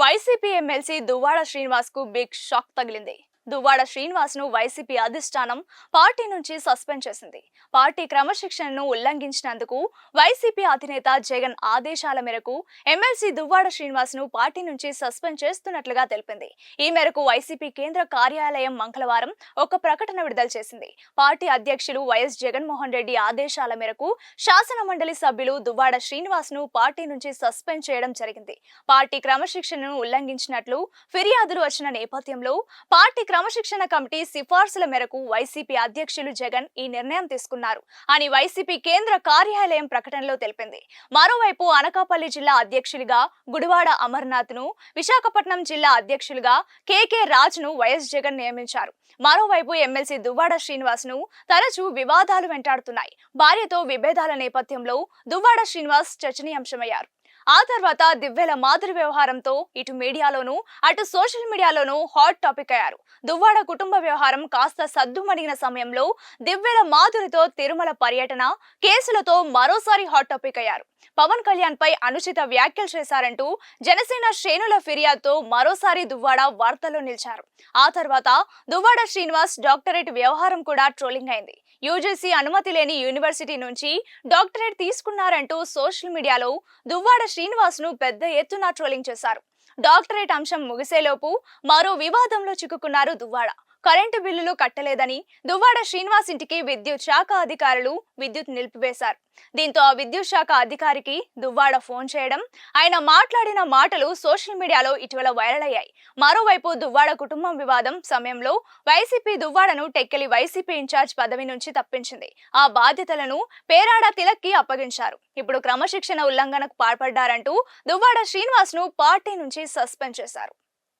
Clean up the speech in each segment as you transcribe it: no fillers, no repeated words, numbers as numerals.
YCP MLC Duvvada Srinivas కు big shock తగిలింది. దువ్వాడ శ్రీనివాస్ ను వైసీపీ అధిష్టానం పార్టీ నుంచి సస్పెండ్ చేసింది. పార్టీ క్రమశిక్షణను ఉల్లంఘించినందుకు వైసీపీ అధినేత జగన్ ఆదేశాల మేరకు ఎమ్మెల్సీ దువ్వాడ శ్రీనివాస్ ను పార్టీ నుంచి సస్పెండ్ చేస్తున్నట్లుగా తెలిపింది. ఈ మేరకు వైసీపీ కేంద్ర కార్యాలయం మంగళవారం ఒక ప్రకటన విడుదల చేసింది. పార్టీ అధ్యక్షులు వైఎస్ జగన్మోహన్ రెడ్డి ఆదేశాల మేరకు శాసన మండలి సభ్యులు దువ్వాడ శ్రీనివాస్ ను పార్టీ నుంచి సస్పెండ్ చేయడం జరిగింది. పార్టీ క్రమశిక్షణను ఉల్లంఘించినట్లు ఫిర్యాదులు వచ్చిన నేపథ్యంలో పార్టీ క్రమశిక్షణ కమిటీ సిఫార్సుల మేరకు వైసీపీ అధ్యక్షులు జగన్ ఈ నిర్ణయం తీసుకున్నారు అని వైసీపీ కేంద్ర కార్యాలయం ప్రకటనలో తెలిపింది. మరోవైపు అనకాపల్లి జిల్లా అధ్యక్షులుగా గుడివాడ అమర్నాథ్ ను, విశాఖపట్నం జిల్లా అధ్యక్షులుగా కేకే రాజ్ ను వైఎస్ జగన్ నియమించారు. మరోవైపు ఎమ్మెల్సీ దువ్వాడ శ్రీనివాస్ ను తరచూ వివాదాలు వెంటాడుతున్నాయి. భార్యతో విభేదాల నేపథ్యంలో దువ్వాడ శ్రీనివాస్ చర్చనీయాంశమయ్యారు. ఆ తర్వాత దివ్వెల మాధురి వ్యవహారంతో ఇటు మీడియాలోనూ అటు సోషల్ మీడియాలోనూ హాట్ టాపిక్ అయ్యారు. దువ్వాడ కుటుంబ వ్యవహారం కాస్త సద్దుమణిగిన సమయంలో దివ్వెల మాధురితో తిరుమల పర్యటన కేసులతో మరోసారి హాట్ టాపిక్ అయ్యారు. పవన్ కళ్యాణ్ పై అనుచిత వ్యాఖ్యలు చేశారంటూ జనసేన శ్రేణుల ఫిర్యాదుతో మరోసారి దువ్వాడ వార్తల్లో నిలిచారు. ఆ తర్వాత దువ్వాడ శ్రీనివాస్ డాక్టరేట్ వ్యవహారం కూడా ట్రోలింగ్ అయింది. యూజీసీ అనుమతి లేని యూనివర్సిటీ నుంచి డాక్టరేట్ తీసుకున్నారంటూ సోషల్ మీడియాలో దువ్వాడ శ్రీనివాస్ ను పెద్ద ఎత్తున ట్రోలింగ్ చేశారు. డాక్టరేట్ అంశం ముగిసేలోపు మరో వివాదంలో చిక్కుకున్నారు దువ్వాడ. కరెంటు బిల్లులు కట్టలేదని దువ్వాడ శ్రీనివాస్ ఇంటికి విద్యుత్ శాఖ అధికారులు విద్యుత్ నిలిపివేశారు. దీంతో ఆ విద్యుత్ శాఖ అధికారికి దువ్వాడ ఫోన్ చేయడం, ఆయన మాట్లాడిన మాటలు సోషల్ మీడియాలో ఇటీవల వైరల్ అయ్యాయి. మరోవైపు దువ్వాడ కుటుంబం వివాదం సమయంలో వైసీపీ దువ్వాడను టెక్కెలి వైసీపీ ఇన్ఛార్జ్ పదవి నుంచి తప్పించింది. ఆ బాధ్యతలను పేరాడ తిలక్ కి అప్పగించారు. ఇప్పుడు క్రమశిక్షణ ఉల్లంఘనకు పాల్పడ్డారంటూ దువ్వాడ శ్రీనివాస్ ను పార్టీ నుంచి సస్పెండ్ చేశారు.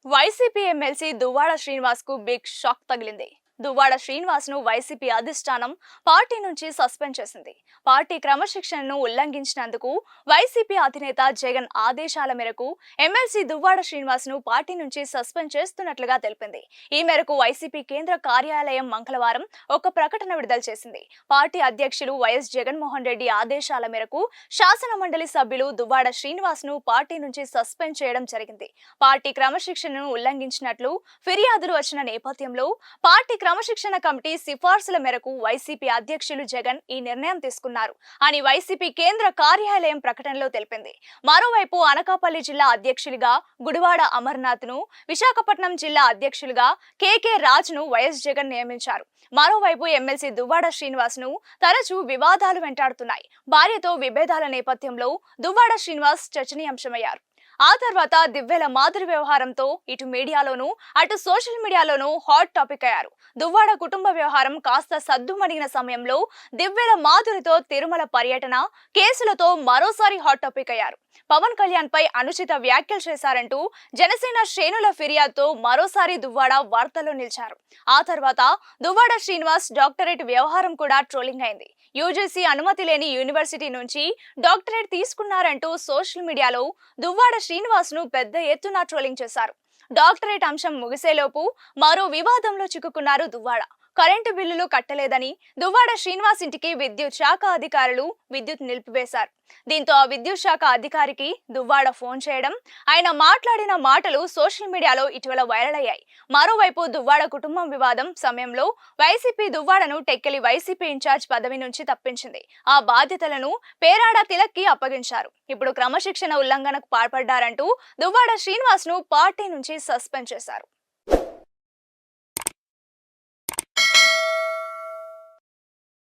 వైసీపీ ఎమ్మెల్సీ దువ్వాడ శ్రీనివాస్ కు బిగ్ షాక్ తగిలింది. దువ్వాడ శ్రీనివాస్ ను వైసీపీ అధిష్టానం పార్టీ నుంచి సస్పెండ్ చేసింది. పార్టీ క్రమశిక్షణను ఉల్లంఘించినందుకు వైసీపీ అధినేత జగన్ ఆదేశాల మేరకు ఎమ్మెల్సీ దువ్వాడ శ్రీనివాస్ ను పార్టీ నుంచి సస్పెండ్ చేస్తున్నట్లుగా తెలిపింది. ఈ మేరకు వైసీపీ కేంద్ర కార్యాలయం మంగళవారం ఒక ప్రకటన విడుదల చేసింది. పార్టీ అధ్యక్షులు వైఎస్ జగన్మోహన్ రెడ్డి ఆదేశాల మేరకు శాసన మండలి సభ్యులు దువ్వాడ శ్రీనివాస్ ను పార్టీ నుంచి సస్పెండ్ చేయడం జరిగింది. పార్టీ క్రమశిక్షణను ఉల్లంఘించినట్లు ఫిర్యాదులు వచ్చిన నేపథ్యంలో పార్టీ క్రమశిక్షణ కమిటీ సిఫార్సుల మేరకు వైసీపీ అధ్యక్షులు జగన్ ఈ నిర్ణయం తీసుకున్నారు అని వైసీపీ కేంద్ర కార్యాలయం ప్రకటనలో తెలిపింది. మరోవైపు అనకాపల్లి జిల్లా అధ్యక్షులుగా గుడివాడ అమర్నాథ్ ను, విశాఖపట్నం జిల్లా అధ్యక్షులుగా కేకే రాజ్ ను వైఎస్ జగన్ నియమించారు. మరోవైపు ఎమ్మెల్సీ దువ్వాడ శ్రీనివాస్ ను తరచూ వివాదాలు వెంటాడుతున్నాయి. భార్యతో విభేదాల నేపథ్యంలో దువ్వాడ శ్రీనివాస్ చర్చనీయాంశమయ్యారు. ఆ తర్వాత దివ్వెల మాధురి వ్యవహారంతో ఇటు మీడియాలోనూ అటు సోషల్ మీడియాలోనూ హాట్ టాపిక్ అయ్యారు. దువ్వాడ కుటుంబ వ్యవహారం కాస్త సద్దుమణిగిన సమయంలో దివ్వెల మాధురితో తిరుమల పర్యటన కేసులతో మరోసారి హాట్ టాపిక్ అయ్యారు. పవన్ కళ్యాణ్ పై అనుచిత వ్యాఖ్యలు చేశారంటూ జనసేన శ్రేణుల ఫిర్యాదుతో మరోసారి దువ్వాడ వార్తల్లో నిలిచారు. ఆ తర్వాత దువ్వాడ శ్రీనివాస్ డాక్టరేట్ వ్యవహారం కూడా ట్రోలింగ్ అయింది. యూజీసీ అనుమతి లేని యూనివర్సిటీ నుంచి డాక్టరేట్ తీసుకున్నారంటూ సోషల్ మీడియాలో దువ్వాడ శ్రీనివాస్ ను పెద్ద ఎత్తున ట్రోలింగ్ చేశారు. డాక్టరేట్ అంశం ముగిసేలోపు మరో వివాదంలో చిక్కుకున్నారు దువ్వాడ. కరెంటు బిల్లులు కట్టలేదని దువ్వాడ శ్రీనివాస్ ఇంటికి విద్యుత్ శాఖ అధికారులు విద్యుత్ నిలిపివేశారు. దీంతో ఆ విద్యుత్ శాఖ అధికారికి దువ్వాడ ఫోన్ చేయడం, ఆయన మాట్లాడిన మాటలు సోషల్ మీడియాలో ఇటీవల వైరల్ అయ్యాయి. మరోవైపు దువ్వాడ కుటుంబం వివాదం సమయంలో వైసీపీ దువ్వాడను టెక్కెలి వైసీపీ ఇన్ఛార్జ్ పదవి నుంచి తప్పించింది. ఆ బాధ్యతలను పేరాడ తిలక్ కి అప్పగించారు. ఇప్పుడు క్రమశిక్షణ ఉల్లంఘనకు పాల్పడ్డారంటూ దువ్వాడ శ్రీనివాస్ ను పార్టీ నుంచి సస్పెండ్ చేశారు.